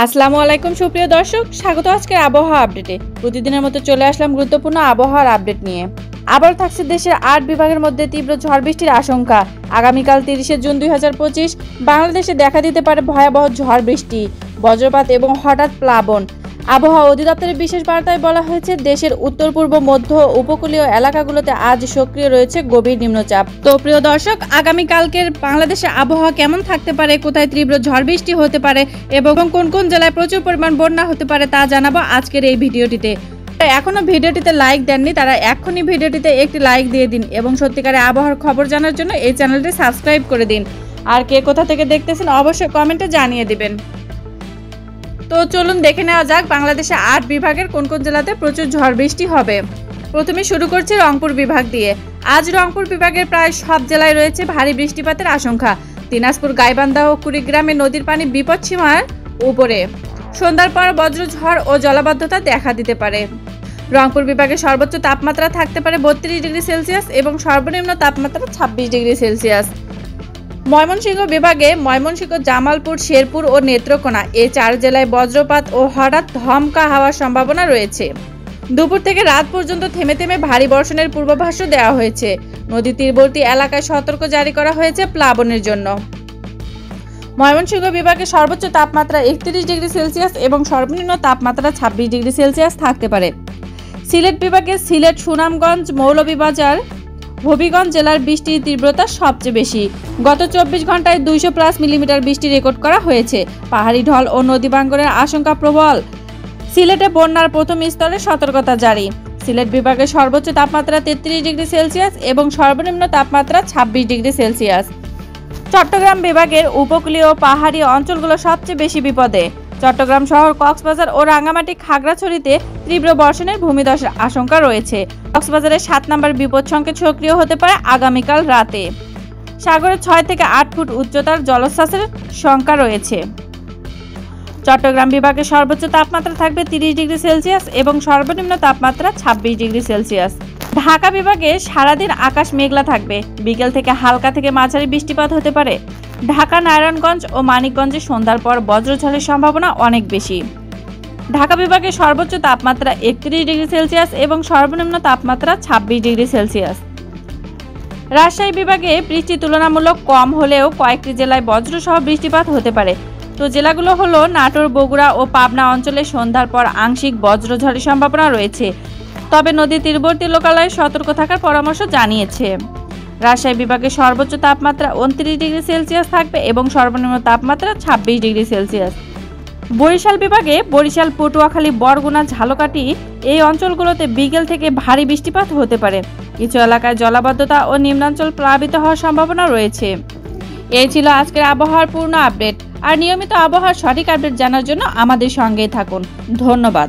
আসসালামু আলাইকুম সুপ্রিয় দর্শক, স্বাগত আজকের আবহাওয়া আপডেটে। প্রতিদিনের মতো চলে আসলাম গুরুত্বপূর্ণ আবহাওয়ার আপডেট নিয়ে। আবার থাকছে দেশের 8 বিভাগের মধ্যে তীব্র ঝড় বৃষ্টির আশঙ্কা। আগামীকাল 30শে জুন 2025 বাংলাদেশে দেখা দিতে পারে ভয়াবহ ঝড় বৃষ্টি, বজ্রপাত এবং হঠাৎ প্লাবন। আবহাওয়া অধিদপ্তরের বিশেষ বার্তায় বলা হয়েছে, দেশের উত্তর পূর্ব মধ্য উপকূলীয় এলাকাগুলোতে আজ সক্রিয় রয়েছে গভীর নিম্নচাপ। তো প্রিয় দর্শক, আগামীকালকের বাংলাদেশের আবহাওয়া কেমন থাকতে পারে, কোথায় তীব্র ঝড় বৃষ্টি হতে পারে এবং কোন কোন জেলায় প্রচুর পরিমাণ বন্যা হতে পারে তা জানাবো আজকের এই ভিডিওটিতে। এখনো ভিডিওটিতে লাইক দেননি তারা এখনই ভিডিওটিতে একটি লাইক দিয়ে দিন এবং সত্যিকারের আবহাওয়ার খবর জানার জন্য এই চ্যানেলটি সাবস্ক্রাইব করে দিন। আর কে কোথা থেকে দেখতেছেন অবশ্যই কমেন্টে জানিয়ে দিবেন। তো চলুন দেখে নেওয়া যাক বাংলাদেশে 8 বিভাগের কোন কোন জেলাতে প্রচুর ঝড় বৃষ্টি হবে। প্রথমে শুরু করছি রংপুর বিভাগ দিয়ে। আজ রংপুর বিভাগের প্রায় সব জেলায় রয়েছে ভারী বৃষ্টিপাতের আশঙ্কা। দিনাজপুর, গাইবান্ধা ও কুড়িগ্রামে নদীর পানি বিপদসীমার উপরে। সন্ধ্যার পর বজ্রঝড় ও জলাবদ্ধতা দেখা দিতে পারে। রংপুর বিভাগের সর্বোচ্চ তাপমাত্রা থাকতে পারে 32 ডিগ্রি সেলসিয়াস এবং সর্বনিম্ন তাপমাত্রা 26 ডিগ্রি সেলসিয়াস। ময়মনসিংহ বিভাগে ময়মনসিংহ, জামালপুর, শেরপুর ও নেত্রকোনা এই 4 জেলায় বজ্রপাত ও হঠাৎ ধমকা হওয়ার সম্ভাবনা রয়েছে। দুপুর থেকে রাত পর্যন্ত থেমে থেমে ভারী বর্ষণের পূর্বাভাসও দেওয়া হয়েছে। নদী তীরবর্তী এলাকায় সতর্ক জারি করা হয়েছে প্লাবনের জন্য। ময়মনসিংহ বিভাগে সর্বোচ্চ তাপমাত্রা 31 ডিগ্রি সেলসিয়াস এবং সর্বনিম্ন তাপমাত্রা 26 ডিগ্রি সেলসিয়াস থাকতে পারে। সিলেট বিভাগে সিলেট, সুনামগঞ্জ, মৌলভীবাজার, হবিগঞ্জ জেলার বৃষ্টির তীব্রতা সবচেয়ে বেশি। গত 24 ঘন্টায় 200+ মিলিমিটার বৃষ্টি রেকর্ড করা হয়েছে। পাহাড়ি ঢল ও নদী ভাঙ্গনের আশঙ্কা প্রবল। সিলেটে বন্যার প্রথম স্তরে সতর্কতা জারি। সিলেট বিভাগের সর্বোচ্চ তাপমাত্রা 33 ডিগ্রি সেলসিয়াস এবং সর্বনিম্ন তাপমাত্রা 26 ডিগ্রি সেলসিয়াস। চট্টগ্রাম বিভাগের উপকূলীয় পাহাড়ি অঞ্চলগুলো সবচেয়ে বেশি বিপদে। চট্টগ্রাম শহর, কক্সবাজার ও রাঙ্গামাটি, খাগড়াছড়িতে তীব্র বর্ষণের ভূমিধসের আশঙ্কা রয়েছে। কক্সবাজারে 7 নম্বর বিপদ সংকেত সক্রিয় হতে পারে আগামীকাল রাতে। সাগরে 6 থেকে 8 ফুট উচ্চতার জলোচ্ছ্বাসের শঙ্কা রয়েছে। চট্টগ্রাম বিভাগের সর্বোচ্চ তাপমাত্রা থাকবে 30 ডিগ্রি সেলসিয়াস এবং সর্বনিম্ন তাপমাত্রা 26 ডিগ্রি সেলসিয়াস। ঢাকা বিভাগে সারাদিন আকাশ মেঘলা থাকবে। বিকেল থেকে হালকা থেকে মাঝারি বৃষ্টিপাত হতে পারে। ঢাকা, নারায়ণগঞ্জ ও মানিকগঞ্জে সন্ধ্যার পর বজ্রঝড়ের সম্ভাবনা অনেক বেশি। ঢাকা বিভাগে সর্বোচ্চ তাপমাত্রা 31 ডিগ্রি সেলসিয়াস এবং সর্বনিম্ন তাপমাত্রা 26 ডিগ্রি সেলসিয়াস। রাজশাহী বিভাগে বৃষ্টি তুলনামূলক কম হলেও কয়েকটি জেলায় বজ্রসহ বৃষ্টিপাত হতে পারে। তো জেলাগুলো হলো নাটোর, বগুড়া ও পাবনা অঞ্চলে সন্ধ্যার পর আংশিক বজ্রঝড়ের সম্ভাবনা রয়েছে, তবে নদীর তীরবর্তী লোকালয়ে সতর্ক থাকার পরামর্শ জানিয়েছে। রাজশাহী বিভাগে সর্বোচ্চ তাপমাত্রা 29 ডিগ্রি সেলসিয়াস থাকবে এবং সর্বনিম্ন তাপমাত্রা 26 ডিগ্রি সেলসিয়াস। বরিশাল বিভাগে বরিশাল, পটুয়াখালী, বরগুনা, ঝালকাঠি এই অঞ্চলগুলোতে বিকেল থেকে ভারী বৃষ্টিপাত হতে পারে। কিছু এলাকায় জলাবদ্ধতা ও নিম্নাঞ্চল প্লাবিত হওয়ার সম্ভাবনা রয়েছে। এই ছিল আজকের আবহাওয়ার পূর্ণ আপডেট। আর নিয়মিত আবহাওয়ার সঠিক আপডেট জানার জন্য আমাদের সঙ্গেই থাকুন। ধন্যবাদ।